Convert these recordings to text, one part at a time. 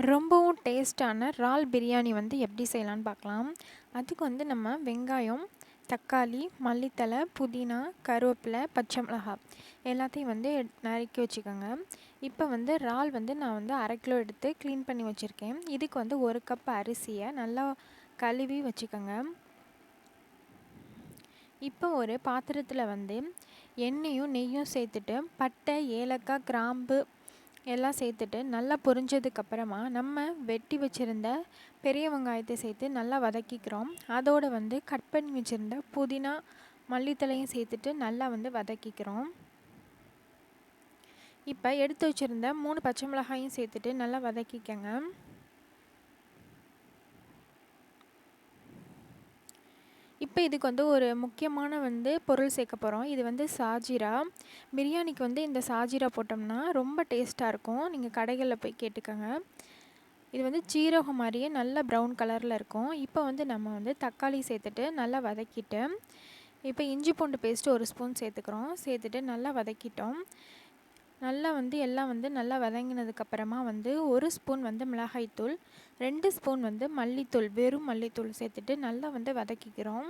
ரொம்பவும் டேஸ்ட்டான இறால் பிரியாணி வந்து எப்படி செய்யலான்னு பார்க்கலாம். அதுக்கு வந்து நம்ம வெங்காயம், தக்காளி, மல்லித்தழை, புதினா, கருவேப்பிலை, பச்சை மிளகாய் எல்லாத்தையும் வந்து நறுக்கி வச்சுக்கோங்க. இப்போ வந்து இறால் வந்து நான் வந்து 1/2 கிலோ எடுத்து க்ளீன் பண்ணி வச்சுருக்கேன். இதுக்கு வந்து 1 கப் அரிசியை நல்லா கழுவி வச்சுக்கோங்க. இப்போ ஒரு பாத்திரத்தில் வந்து எண்ணெயும் நெய்யும் சேர்த்துட்டு பட்டை, ஏலக்காய், கிராம்பு எல்லாம் சேர்த்துட்டு நல்லா பொரிஞ்சதுக்கப்புறமா நம்ம வெட்டி வச்சுருந்த பெரிய வெங்காயத்தை சேர்த்து நல்லா வதக்கிக்கிறோம். அதோடு வந்து கட் பண்ணி வச்சுருந்த புதினா, மல்லித்தழையும் சேர்த்துட்டு நல்லா வந்து வதக்கிக்கிறோம். இப்போ எடுத்து வச்சுருந்த 3 பச்சை மிளகாயும் சேர்த்துட்டு நல்லா வதக்கிக்கங்க. இப்போ இதுக்கு வந்து ஒரு முக்கியமான வந்து பொருள் சேர்க்க போகிறோம். இது வந்து சாஜீரா. பிரியாணிக்கு வந்து இந்த சாஜீரா போட்டோம்னா ரொம்ப டேஸ்ட்டாக இருக்கும். நீங்கள் கடைகளில் போய் கேட்டுக்கோங்க. இது வந்து சீரகம் மாதிரியே நல்லா ப்ரௌன் கலரில் இருக்கும். இப்போ வந்து நம்ம வந்து தக்காளி சேர்த்துட்டு நல்லா வதக்கிட்டு, இப்போ இஞ்சி பூண்டு பேஸ்ட்டு 1 ஸ்பூன் சேர்த்துக்கிறோம். சேர்த்துட்டு நல்லா வதக்கிட்டோம். நல்லா வந்து எல்லாம் வந்து நல்லா வதங்கினதுக்கப்புறமா வந்து 1 ஸ்பூன் வந்து மிளகாய்த்தூள், 2 ஸ்பூன் வந்து மல்லித்தூள், வெறும் மல்லித்தூள் சேர்த்துட்டு நல்லா வந்து வதக்கிக்கிறோம்.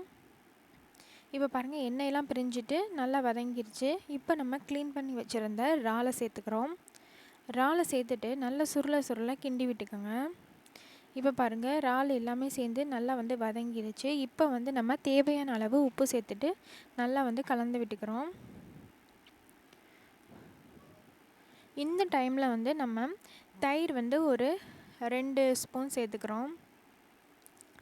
இப்போ பாருங்கள், எண்ணெயெல்லாம் பிரிஞ்சுட்டு நல்லா வதங்கிருச்சு. இப்போ நம்ம க்ளீன் பண்ணி வச்சுருந்த இறாலை சேர்த்துக்கிறோம். இறாலை சேர்த்துட்டு நல்லா சுருள கிண்டி விட்டுக்கோங்க. இப்போ பாருங்கள், இறால் எல்லாமே சேர்ந்து நல்லா வந்து வதங்கிருச்சு. இப்போ வந்து நம்ம தேவையான அளவு உப்பு சேர்த்துட்டு நல்லா வந்து கலந்து விட்டுக்கிறோம். இந்த டைமில் வந்து நம்ம தயிர் வந்து ஒரு 2 ஸ்பூன் சேர்த்துக்கிறோம்.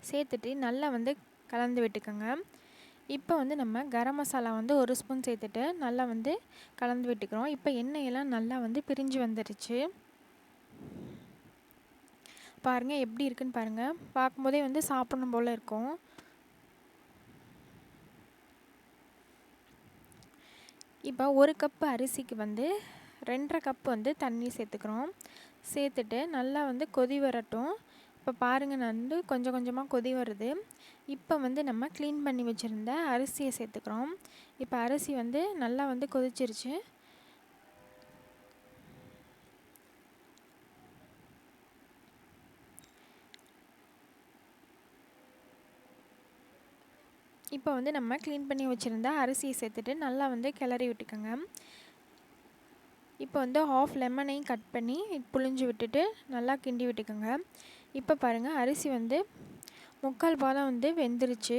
சேர்த்துட்டு நல்லா வந்து கலந்து விட்டுக்கோங்க. இப்போ வந்து நம்ம கரம் மசாலா வந்து 1 ஸ்பூன் சேர்த்துட்டு நல்லா வந்து கலந்து விட்டுக்கிறோம். இப்போ எண்ணெயெல்லாம் நல்லா வந்து பிரிஞ்சு வந்துருச்சு. பாருங்கள் எப்படி இருக்குன்னு பாருங்கள். பார்க்கும்போதே வந்து சாப்பிடணும் போல் இருக்கும். இப்போ 1 கப்பு அரிசிக்கு வந்து 2.5 கப்பு வந்து தண்ணி சேர்த்துக்கிறோம். சேர்த்துட்டு நல்லா வந்து கொதி வரட்டும். இப்போ பாருங்கள், நான் வந்து கொஞ்சம் கொஞ்சமாக கொதி வருது. இப்போ வந்து நம்ம க்ளீன் பண்ணி வச்சுருந்த அரிசியை சேர்த்துக்கிறோம். இப்போ அரிசி வந்து நல்லா வந்து கொதிச்சிருச்சு. இப்போ வந்து நம்ம க்ளீன் பண்ணி வச்சுருந்த அரிசியை சேர்த்துட்டு நல்லா வந்து கிளறி விட்டுக்கோங்க. இப்போ வந்து 1/2 லெமனையும் கட் பண்ணி புழிஞ்சு விட்டுட்டு நல்லா கிண்டி விட்டுக்கோங்க. இப்போ பாருங்கள், அரிசி வந்து 3/4 பாகம் வந்து வெந்துருச்சு.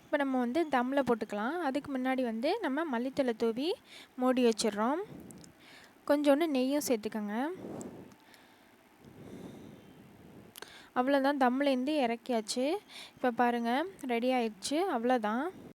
இப்போ நம்ம வந்து தம்மில் போட்டுக்கலாம். அதுக்கு முன்னாடி வந்து நம்ம மல்லித்தழை தூவி மூடி வச்சிடுறோம். கொஞ்சோண்டு நெய்யும் சேர்த்துக்கோங்க. அவ்வளோதான், தம்மிலேருந்து இறக்கியாச்சு. இப்போ பாருங்கள், ரெடி ஆயிடுச்சு. அவ்வளோதான்.